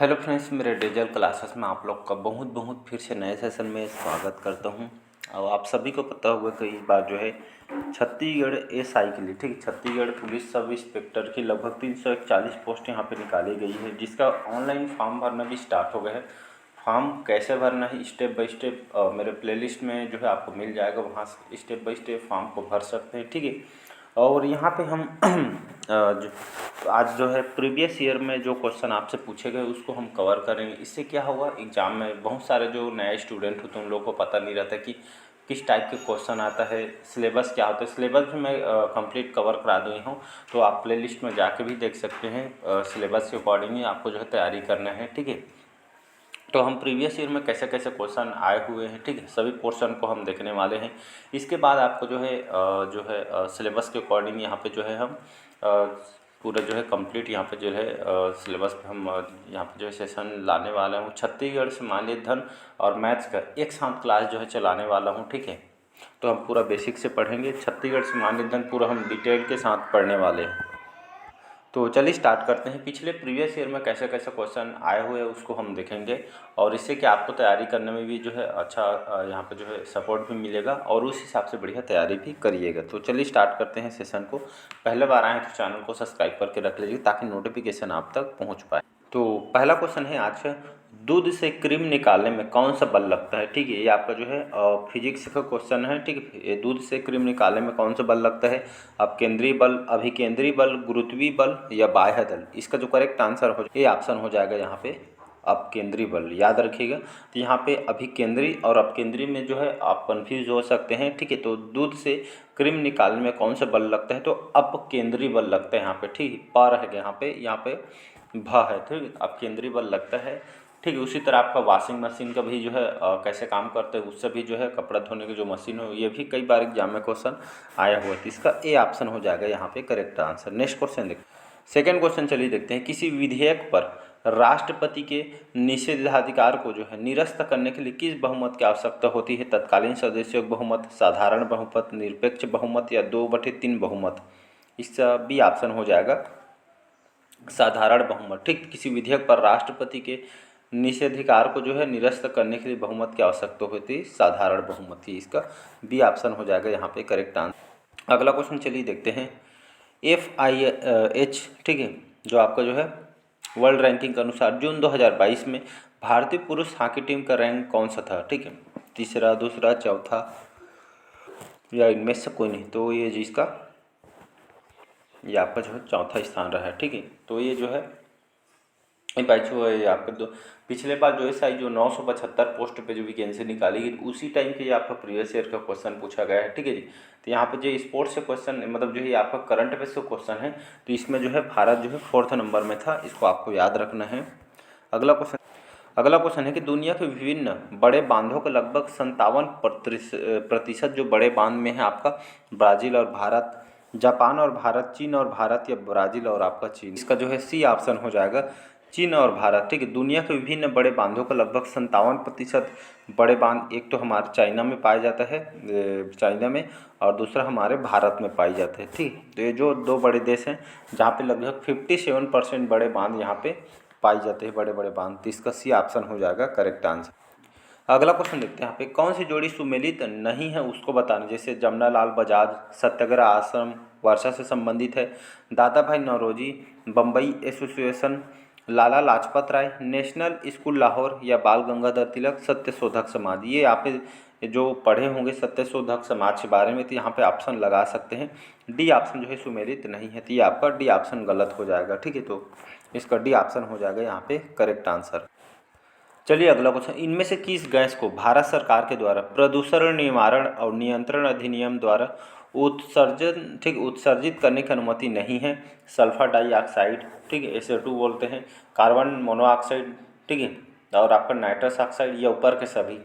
Hello friends, मेरे diesel classes में आप लोग का बहुत बहुत फिर से नए सेशन में स्वागत करता हूं। और आप सभी को पता होगा कि इस बार जो है छत्तीसगढ़ एसआई के लिए, ठीक है, छत्तीसगढ़ पुलिस सब इंस्पेक्टर की लगभग 341 पोस्ट यहां पे निकाली गई है, जिसका ऑनलाइन फॉर्म भरना भी स्टार्ट हो गया है। फॉर्म कैसे भरना है स्टेप बाय स्टेप मेरे प्लेलिस्ट में जो है आपको मिल जाएगा, वहाँ से स्टेप बाय स्टेप फॉर्म को भर सकते हैं, ठीक है। और यहाँ पे हम आज जो है प्रीवियस ईयर में जो क्वेश्चन आपसे पूछे गए उसको हम कवर करेंगे। इससे क्या होगा, एग्ज़ाम में बहुत सारे जो नए स्टूडेंट होते हैं उन लोगों को पता नहीं रहता कि किस टाइप के क्वेश्चन आता है, सिलेबस क्या होता है। सिलेबस भी मैं कंप्लीट कवर करा दी हूँ, तो आप प्लेलिस्ट में जाके भी देख सकते हैं। सिलेबस के अकॉर्डिंग ही आपको जो है तैयारी करना है, ठीक है। तो हम प्रीवियस ईयर में कैसे कैसे क्वेश्चन आए हुए हैं, ठीक है, सभी पोर्शन को हम देखने वाले हैं। इसके बाद आपको जो है सिलेबस के अकॉर्डिंग यहाँ पे जो है हम पूरा जो है कंप्लीट यहाँ पे जो है सिलेबस पे हम यहाँ पे जो है सेशन लाने वाला हूँ। छत्तीसगढ़ से मानवीय धन और मैथ्स का एक साथ क्लास जो है चलाने वाला हूँ, ठीक है। तो हम पूरा बेसिक से पढ़ेंगे, छत्तीसगढ़ से मानवीय धन पूरा हम डिटेल के साथ पढ़ने वाले हैं। तो चलिए स्टार्ट करते हैं। पिछले प्रीवियस ईयर में कैसे कैसे क्वेश्चन आए हुए हैं उसको हम देखेंगे, और इससे कि आपको तैयारी करने में भी जो है अच्छा यहाँ पे जो है सपोर्ट भी मिलेगा, और उस हिसाब से बढ़िया तैयारी भी करिएगा। तो चलिए स्टार्ट करते हैं सेशन को। पहले बार आए तो चैनल को सब्सक्राइब करके रख लीजिए ताकि नोटिफिकेशन आप तक पहुँच पाए। तो पहला क्वेश्चन है आज का, दूध से क्रीम निकालने में कौन सा बल लगता है, ठीक है। ये आपका जो है फिजिक्स का क्वेश्चन है, ठीक है। ये दूध से क्रीम निकालने में कौन सा बल लगता है, अब केंद्रीय बल, अभिकेंद्रीय बल, गुरुत्वीय बल या बाह्य बल। इसका जो करेक्ट आंसर हो ये ऑप्शन हो जाएगा यहाँ पे अपकेंद्रीय बल, याद रखिएगा। तो यहाँ पे अभिकेंद्रीय और अपकेंद्रीय में जो है आप कंफ्यूज हो सकते हैं, ठीक है। तो दूध से क्रीम निकालने में कौन सा बल लगता है, तो अपकेंद्रीय बल लगता है यहाँ पे, ठीक है। प रहेगा यहाँ पे भ है, ठीक। अपकेंद्रीय बल लगता है, ठीक है। उसी तरह आपका वॉशिंग मशीन का भी जो है कैसे काम करते हैं, उससे भी जो है कपड़ा धोने की जो मशीन हो, ये भी कई बार एग्जाम में क्वेश्चन आया हुआ है। तो इसका ए ऑप्शन हो जाएगा यहाँ पे करेक्ट आंसर। नेक्स्ट क्वेश्चन देखते हैं। सेकेंड क्वेश्चन चलिए देखते हैं। किसी विधेयक पर राष्ट्रपति के निषेधाधिकार को जो है निरस्त करने के लिए किस बहुमत की आवश्यकता होती है, तत्कालीन सदस्यों का बहुमत, साधारण बहुमत, निरपेक्ष बहुमत या 2/3 बहुमत। इसका बी ऑप्शन हो जाएगा साधारण बहुमत, ठीक। किसी विधेयक पर राष्ट्रपति के निषेधाधिकार को जो है निरस्त करने के लिए बहुमत की आवश्यकता होती है, साधारण बहुमत की। इसका बी ऑप्शन हो जाएगा यहाँ पे करेक्ट आंसर। अगला क्वेश्चन चलिए देखते हैं। FIH, ठीक है, जो आपका जो है वर्ल्ड रैंकिंग के अनुसार जून 2022 में भारतीय पुरुष हॉकी टीम का रैंक कौन सा था, ठीक है। तीसरा, दूसरा, चौथा या इनमें से कोई नहीं। तो ये जिसका ये आपका जो है चौथा स्थान रहा है, ठीक है। तो ये जो है ये बैच हुआ है आपका। दो पिछले बार जो एसआई जो 975 पोस्ट पे जो वैकेंसी निकाली गई, उसी टाइम के ये आपका प्रीवियस ईयर का क्वेश्चन पूछा गया है, ठीक है जी। तो यहाँ पे जो स्पोर्ट्स से क्वेश्चन मतलब जो है आपका करंट अफेयर्स का क्वेश्चन है, तो इसमें जो है भारत जो है 4th नंबर में था, इसको आपको याद रखना है। अगला क्वेश्चन है कि दुनिया के विभिन्न बड़े बांधों का लगभग 57% जो बड़े बांध में है आपका ब्राज़ील और भारत, जापान और भारत, चीन और भारत या ब्राज़ील और आपका चीन। इसका जो है सी ऑप्शन हो जाएगा चीन और भारत, ठीक है। दुनिया के विभिन्न बड़े बांधों का लगभग 57% बड़े बांध एक तो हमारे चाइना में पाया जाता है, चाइना में, और दूसरा हमारे भारत में पाई जाते हैं, ठीक। तो ये जो दो बड़े देश हैं जहाँ पे लगभग 57% बड़े बांध यहाँ पे पाई जाते हैं, बड़े बड़े बांध। तो इसका सी ऑप्शन हो जाएगा करेक्ट आंसर। अगला क्वेश्चन देखते हैं। यहाँ पे कौन सी जोड़ी सुमेलित नहीं है उसको बताना, जैसे जमुना लाल बजाज सत्याग्रह आश्रम वर्षा से संबंधित है, दादा भाई Naoroji, Bombay association, Lala Lajpat Rai, national school Lahore या बाल गंगाधर तिलक सत्य शोधक समाज। ये आप जो पढ़े होंगे सत्य शोधक समाज के बारे में, तो यहाँ पे ऑप्शन लगा सकते हैं। डी ऑप्शन जो है सुमेलित नहीं है, तो ये आपका डी ऑप्शन गलत हो जाएगा, ठीक है। तो इसका डी ऑप्शन हो जाएगा यहाँ पे करेक्ट आंसर। चलिए अगला क्वेश्चन। इनमें से किस गैस को भारत सरकार के द्वारा प्रदूषण निवारण और नियंत्रण अधिनियम द्वारा उत्सर्जन, ठीक, उत्सर्जित करने की अनुमति नहीं है। सल्फर डाइऑक्साइड, ठीक है, SO2 बोलते हैं, कार्बन मोनोऑक्साइड, ठीक है, और आपका नाइट्रस ऑक्साइड, या ऊपर के सभी।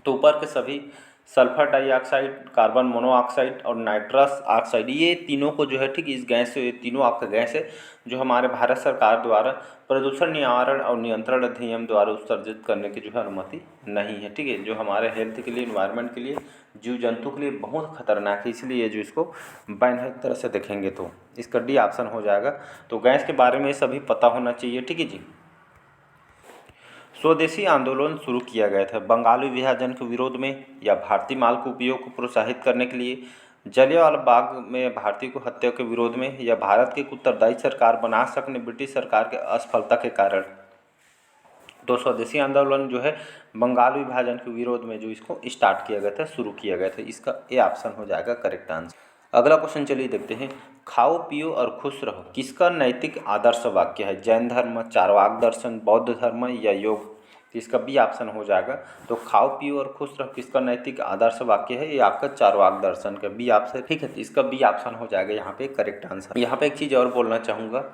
तो ऊपर के सभी सल्फर डाइऑक्साइड, कार्बन मोनोऑक्साइड और नाइट्रस ऑक्साइड, ये तीनों को जो है, ठीक, इस गैस से, ये तीनों आपका गैस है जो हमारे भारत सरकार द्वारा प्रदूषण निवारण और नियंत्रण अधिनियम द्वारा उत्सर्जित करने की जो है अनुमति नहीं है, ठीक है। जो हमारे हेल्थ के लिए, इन्वायरमेंट के लिए, जीव जंतु के लिए बहुत खतरनाक है, इसलिए जो इसको बैन है एक तरह से देखेंगे तो इसका डी ऑप्शन हो जाएगा। तो गैस के बारे में सभी पता होना चाहिए, ठीक है जी। स्वदेशी आंदोलन शुरू किया गया था बंगाल विभाजन के विरोध में या भारतीय माल के उपयोग को प्रोत्साहित करने के लिए, जलियांवाला बाग में भारतीय को हत्या के विरोध में, या भारत की एक उत्तरदायी सरकार बना सकने ब्रिटिश सरकार के असफलता के कारण। तो स्वदेशी आंदोलन जो है बंगाल विभाजन के विरोध में जो इसको स्टार्ट किया गया था, शुरू किया गया था। इसका ए ऑप्शन हो जाएगा करेक्ट आंसर। अगला क्वेश्चन चलिए देखते हैं। खाओ पियो और खुश रहो किसका नैतिक आदर्श वाक्य है? जैन धर्म, चारवाक दर्शन, बौद्ध धर्म या योग? तो इसका बी ऑप्शन हो जाएगा। तो खाओ पियो और खुश रहो किसका नैतिक आदर्श वाक्य है? ये आपका चारवाक दर्शन का बी ऑप्शन, ठीक है। तो इसका बी ऑप्शन हो जाएगा यहाँ पे करेक्ट आंसर। यहाँ पे एक चीज़ और बोलना चाहूँगा,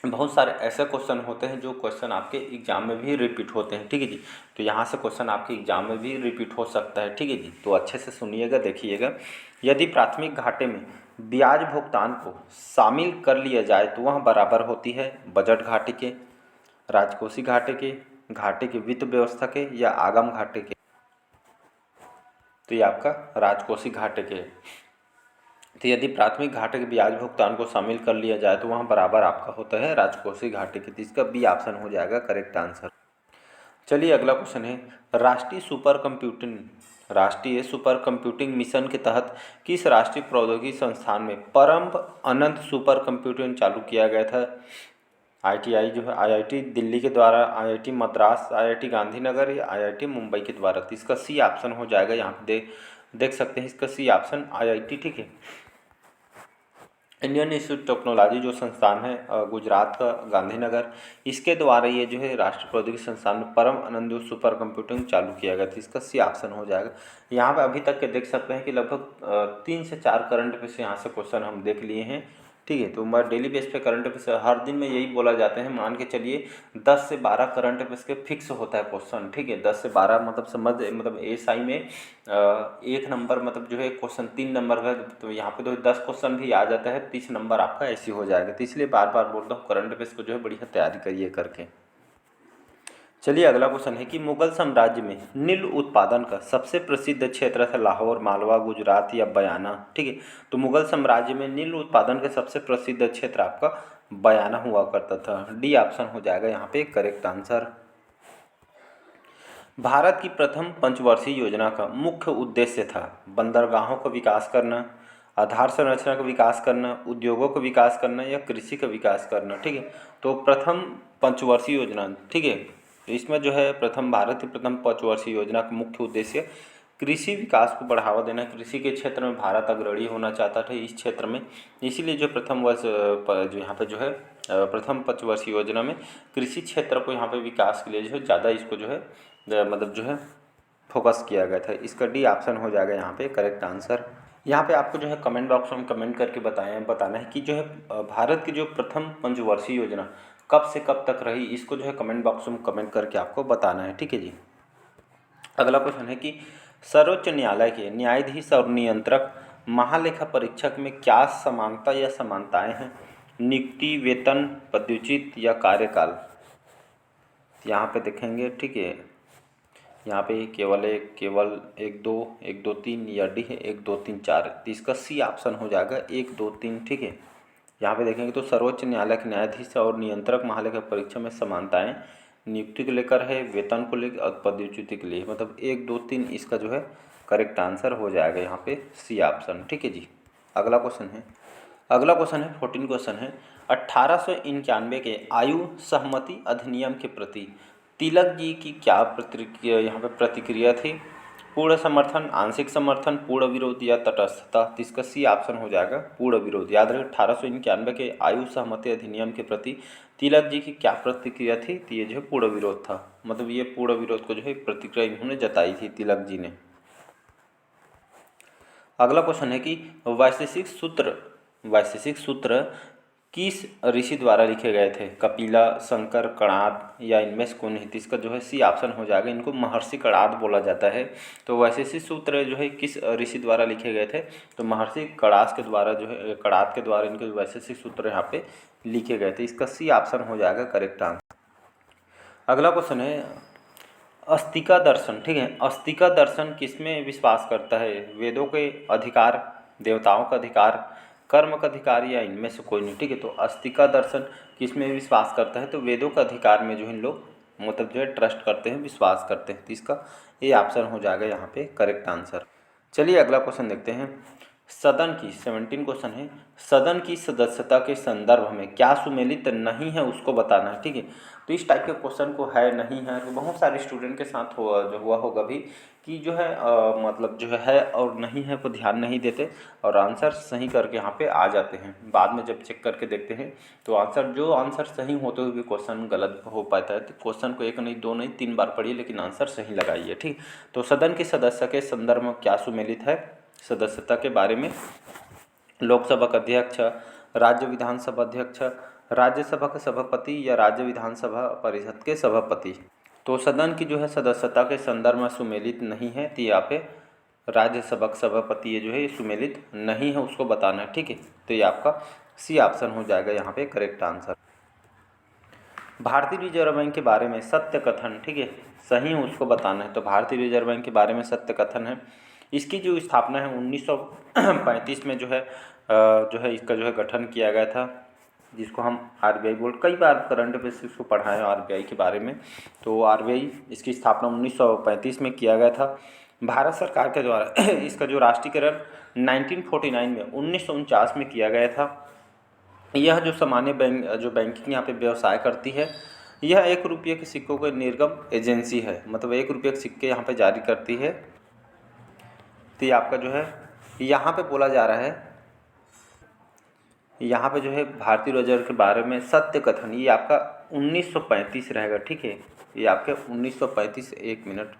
बहुत सारे ऐसे क्वेश्चन होते हैं जो क्वेश्चन आपके एग्जाम में भी रिपीट होते हैं, ठीक है जी। तो यहाँ से क्वेश्चन आपके एग्जाम में भी रिपीट हो सकता है, ठीक है जी। तो अच्छे से सुनिएगा, देखिएगा। यदि प्राथमिक घाटे में ब्याज भुगतान को शामिल कर लिया जाए तो वह बराबर होती है बजट घाटे के, राजकोषीय घाटे के वित्त व्यवस्था के, या आगम घाटे के? तो ये आपका राजकोषीय घाटे के। तो यदि प्राथमिक घाटे के ब्याज भुगतान को शामिल कर लिया जाए तो वहाँ बराबर आपका होता है राजकोषीय घाटे के। तो इसका बी ऑप्शन हो जाएगा करेक्ट आंसर। चलिए अगला क्वेश्चन है। राष्ट्रीय सुपर कंप्यूटिंग मिशन के तहत किस राष्ट्रीय प्रौद्योगिकी संस्थान में परम अनंत सुपर कंप्यूटिंग चालू किया गया था? ITI जो है IIT दिल्ली के द्वारा, IIT मद्रास, IIT गांधीनगर या IIT मुंबई के द्वारा? तो इसका सी ऑप्शन हो जाएगा। यहाँ पे देख सकते हैं इसका सी ऑप्शन IIT, ठीक है। इंडियन इंस्टीट्यूट टेक्नोलॉजी जो संस्थान है गुजरात का गांधीनगर, इसके द्वारा ये जो है राष्ट्रीय प्रौद्योगिकी संस्थान में परम अनंत सुपर कंप्यूटिंग चालू किया गया था। इसका सी ऑप्शन हो जाएगा। यहाँ पे अभी तक के देख सकते हैं कि लगभग 3 से 4 करंट अफेयर्स यहाँ से क्वेश्चन हम देख लिए हैं, ठीक है। तो मैं डेली बेस पे करंट अफेयर्स हर दिन में यही बोला जाता है, मान के चलिए 10 से 12 करंट अफेयर्स के फिक्स होता है क्वेश्चन, ठीक है। 10 से 12 मतलब SI में 1 नंबर मतलब जो है क्वेश्चन 3 नंबर का, तो यहाँ पे तो 10 क्वेश्चन भी आ जाता है, 30 नंबर आपका ऐसे हो जाएगा। तो इसलिए बार बार बोलता हूँ करंट अफेयर्स को जो है बढ़िया तैयारी करिए करके। चलिए अगला क्वेश्चन है कि मुगल साम्राज्य में नील उत्पादन का सबसे प्रसिद्ध क्षेत्र था लाहौर, मालवा, गुजरात या बयाना, ठीक है। तो मुगल साम्राज्य में नील उत्पादन का सबसे प्रसिद्ध क्षेत्र आपका बयाना हुआ करता था। डी ऑप्शन हो जाएगा यहाँ पे करेक्ट आंसर। भारत की प्रथम पंचवर्षीय योजना का मुख्य उद्देश्य था बंदरगाहों का विकास करना, आधार संरचना का विकास करना, उद्योगों का विकास करना या कृषि का विकास करना, ठीक है। तो प्रथम पंचवर्षीय योजना, ठीक है। तो इसमें जो है भारत की प्रथम पंचवर्षीय योजना का मुख्य उद्देश्य कृषि विकास को बढ़ावा देना। कृषि के क्षेत्र में भारत अग्रणी होना चाहता था इस क्षेत्र में, इसीलिए जो प्रथम वर्ष जो यहाँ पे जो है प्रथम पंचवर्षीय योजना में कृषि क्षेत्र को यहाँ पे विकास के लिए जो है ज़्यादा इसको जो है मतलब जो है फोकस किया गया था। इसका डी ऑप्शन हो जाएगा यहाँ पे करेक्ट आंसर। यहाँ पे आपको जो है कमेंट बॉक्स में कमेंट करके बताना है कि जो है भारत की जो प्रथम पंचवर्षीय योजना कब से कब तक रही, इसको जो है कमेंट बॉक्स में कमेंट करके आपको बताना है, ठीक है जी। अगला क्वेश्चन है कि सर्वोच्च न्यायालय के न्यायाधीश और नियंत्रक महालेखा परीक्षक में क्या समानता या समानताएं हैं? नियुक्ति, वेतन, पदोन्नति या कार्यकाल? यहाँ पे देखेंगे, ठीक है। यहाँ पे केवल 1 2 3 या डी है 1 2 3 4। तो इसका सी ऑप्शन हो जाएगा 1 2 3, ठीक है। यहाँ पे देखेंगे तो सर्वोच्च न्यायालय के न्यायाधीश और नियंत्रक महालेखा परीक्षा में समानताएं नियुक्ति को लेकर है, वेतन को लेकर और पदोन्नति के लिए, मतलब 1 2 3 इसका जो है करेक्ट आंसर हो जाएगा यहाँ पे सी ऑप्शन, ठीक है जी। अगला क्वेश्चन है 14 क्वेश्चन है। 1891 के आयु सहमति अधिनियम के प्रति तिलक जी की क्या प्रतिक्रिया थी? पूर्ण समर्थन, आंशिक समर्थन, पूर्ण विरोध या तटस्थता? तो इसका सी ऑप्शन हो जाएगा पूर्ण विरोध। याद रखें 1891 के आयु सहमति अधिनियम के प्रति तिलक जी की क्या प्रतिक्रिया थी? तो ये जो है पूर्ण विरोध था, मतलब ये पूर्ण विरोध को जो है प्रतिक्रिया इन्होंने जताई थी तिलक जी ने। अगला क्वेश्चन है कि वैशेषिक सूत्र किस ऋषि द्वारा लिखे गए थे? कपिला, शंकर, कणाद या इनमें से कौन है? इसका जो है सी ऑप्शन हो जाएगा। इनको महर्षि कणाद बोला जाता है। तो वैशेषिक सूत्र जो है किस ऋषि द्वारा लिखे गए थे? तो महर्षि कणाद के द्वारा इनके वैशेषिक सूत्र यहाँ पे लिखे गए थे। इसका सी ऑप्शन हो जाएगा करेक्ट आंसर। अगला क्वेश्चन है अस्तिका दर्शन, ठीक है। अस्तिका दर्शन किसमें विश्वास करता है? वेदों के अधिकार, देवताओं का अधिकार, कर्म का अधिकारी या इनमें से कोई नहीं, ठीक है। तो अस्थि का दर्शन किसमें विश्वास करता है, तो वेदों का अधिकार में जो इन लोग मतलब जो है ट्रस्ट करते हैं, विश्वास करते हैं। तो इसका ये ऑप्शन हो जाएगा यहाँ पे करेक्ट आंसर। चलिए अगला क्वेश्चन देखते हैं। सदन की 17 क्वेश्चन है, सदन की सदस्यता के संदर्भ में क्या सुमेलित नहीं है उसको बताना है, ठीक है। तो इस टाइप के क्वेश्चन को है नहीं है तो बहुत सारे स्टूडेंट के साथ हुआ होगा भी कि जो है मतलब जो है और नहीं है को ध्यान नहीं देते और आंसर सही करके यहाँ पे आ जाते हैं। बाद में जब चेक करके देखते हैं तो आंसर सही होते हुए भी क्वेश्चन गलत हो पाता है। तो क्वेश्चन को 1 नहीं 2 नहीं 3 बार पढ़िए लेकिन आंसर सही लगाइए, ठीक। तो सदन के सदस्य के संदर्भ में क्या सुमेलित है, सदस्यता के बारे में लोकसभा का अध्यक्ष, राज्य विधानसभा अध्यक्ष, राज्यसभा के सभापति या राज्य विधानसभा परिषद के सभापति। तो सदन की जो है सदस्यता के संदर्भ में सुमेलित नहीं है, तो यहाँ पे राज्यसभा का सभापति ये जो है ये सुमेलित नहीं है उसको बताना है, ठीक है। तो ये आपका सी ऑप्शन हो जाएगा यहाँ पे करेक्ट आंसर। भारतीय रिजर्व बैंक के बारे में सत्य कथन, ठीक है, सही उसको बताना है। तो भारतीय रिजर्व बैंक के बारे में सत्य कथन है, इसकी जो स्थापना है 1935 में जो है इसका जो है गठन किया गया था, जिसको हम आरबीआई बोर्ड कई बार करंट बेसिस को पढ़ा है आरबीआई के बारे में। तो आरबीआई इसकी स्थापना 1935 में किया गया था भारत सरकार के द्वारा। इसका जो राष्ट्रीयकरण 1949 में 1949 में किया गया था। यह जो सामान्य बैंकिंग यहाँ पे व्यवसाय करती है, यह 1 रुपये के सिक्कों के निर्गम एजेंसी है, मतलब 1 रुपये के सिक्के यहाँ पे जारी करती है। तो ये आपका जो है यहाँ पे बोला जा रहा है, यहाँ पे जो है भारतीय रिजर्व के बारे में सत्य कथन ये आपका 1935 रहेगा, ठीक है। ये आपके 1935 1 मिनट।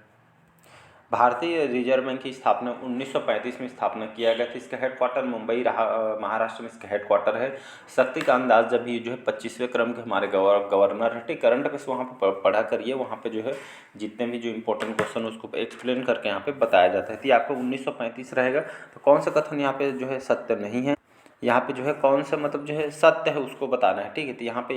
भारतीय रिजर्व बैंक की स्थापना 1935 में स्थापना किया गया था। इसका हेडक्वार्टर मुंबई महाराष्ट्र में इसका हेडक्वार्टर है। शक्तिकांत दास जब ये जो है 25वें क्रम के हमारे गवर्नर है, ठीक। करंट अफेयर्स वहाँ पर पढ़ा करिए, वहाँ पे जो है जितने भी जो इंपॉर्टेंट क्वेश्चन उसको एक्सप्लेन करके यहाँ पे बताया जाता है। तो ये आपका 1935 रहेगा। तो कौन सा कथन यहाँ पे जो है सत्य नहीं है, यहाँ पे जो है कौन सा मतलब जो है सत्य है उसको बताना है, ठीक है। तो यहाँ पे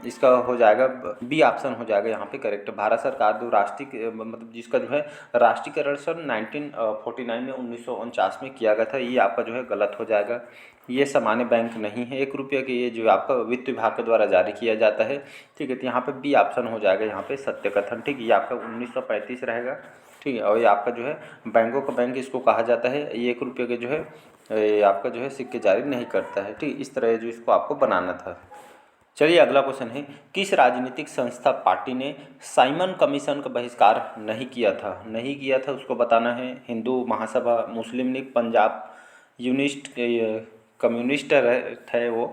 इसका हो जाएगा बी ऑप्शन हो जाएगा यहाँ पे करेक्ट। भारत सरकार जो राष्ट्रीय मतलब जिसका जो है राष्ट्रीयकरण सन 1949 में 1949 में किया गया था, ये आपका जो है गलत हो जाएगा। ये सामान्य बैंक नहीं है, 1 रुपये के ये जो आपका वित्त विभाग के द्वारा जारी किया जाता है, ठीक है। तो यहाँ पे बी ऑप्शन हो जाएगा यहाँ पे सत्य कथन, ठीक है। ये आपका 1935 रहेगा, ठीक है। और ये आपका जो है बैंकों का बैंक इसको कहा जाता है। ये 1 रुपये के जो है ये आपका जो है सिक्के जारी नहीं करता है, ठीक। इस तरह जो इसको आपको बनाना था। चलिए अगला क्वेश्चन है, किस राजनीतिक संस्था पार्टी ने साइमन कमीशन का बहिष्कार नहीं किया था उसको बताना है। हिंदू महासभा, मुस्लिम लीग, पंजाब कम्युनिस्ट थे वो,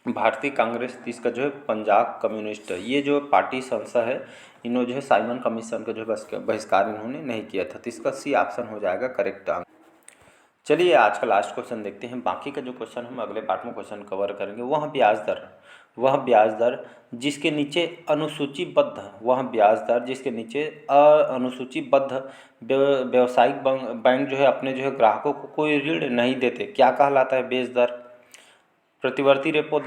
भारतीय कांग्रेस, इसका जो है पंजाब कम्युनिस्ट। ये जो पार्टी संस्था है इन्होंने जो है साइमन कमीशन का जो बहिष्कार इन्होंने नहीं किया था। तो इसका सी ऑप्शन हो जाएगा करेक्ट आंसर। चलिए आज का लास्ट क्वेश्चन देखते हैं। बाकी का जो क्वेश्चन हम अगले पार्ट में क्वेश्चन कवर करेंगे। वह ब्याज दर जिसके नीचे अनुसूचीबद्ध व्यवसायिक बैंक जो है अपने जो है ग्राहकों को कोई ऋण नहीं देते, क्या कहलाता है? बेस दर, प्रतिवर्ती रेपो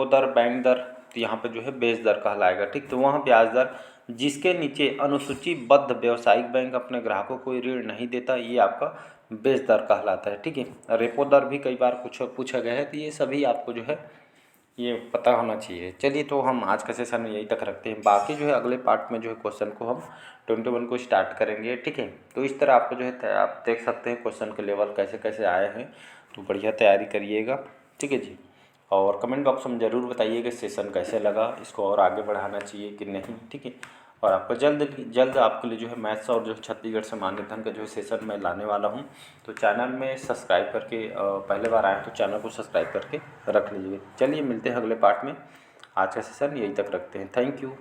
दर, बैंक दर। तो यहाँ पे जो है बेस दर कहलाएगा, ठीक। तो वह ब्याज दर जिसके नीचे अनुसूचीबद्ध व्यवसायिक बैंक अपने ग्राहकों को ऋण नहीं देता, ये आपका बेस दर कहलाता है, ठीक है। रेपो दर भी कई बार पूछा गया है, तो ये सभी आपको जो है ये पता होना चाहिए। चलिए तो हम आज का सेशन में यही तक रखते हैं। बाकी जो है अगले पार्ट में जो है क्वेश्चन को हम 21 को स्टार्ट करेंगे, ठीक है। तो इस तरह आपको जो है आप देख सकते हैं क्वेश्चन के लेवल कैसे कैसे आए हैं। तो बढ़िया तैयारी करिएगा, ठीक है जी। और कमेंट बॉक्स में ज़रूर बताइए कि सेशन कैसे लगा, इसको और आगे बढ़ाना चाहिए कि नहीं, ठीक है। और आपको जल्द आपके लिए जो है मैथ्स और जो छत्तीसगढ़ सामान्य अध्ययन का जो है सेशन मैं लाने वाला हूं। तो चैनल में सब्सक्राइब करके पहले बार आए तो चैनल को सब्सक्राइब करके रख लीजिए। चलिए मिलते हैं अगले पार्ट में। आज का सेशन यहीं तक रखते हैं। Thank you.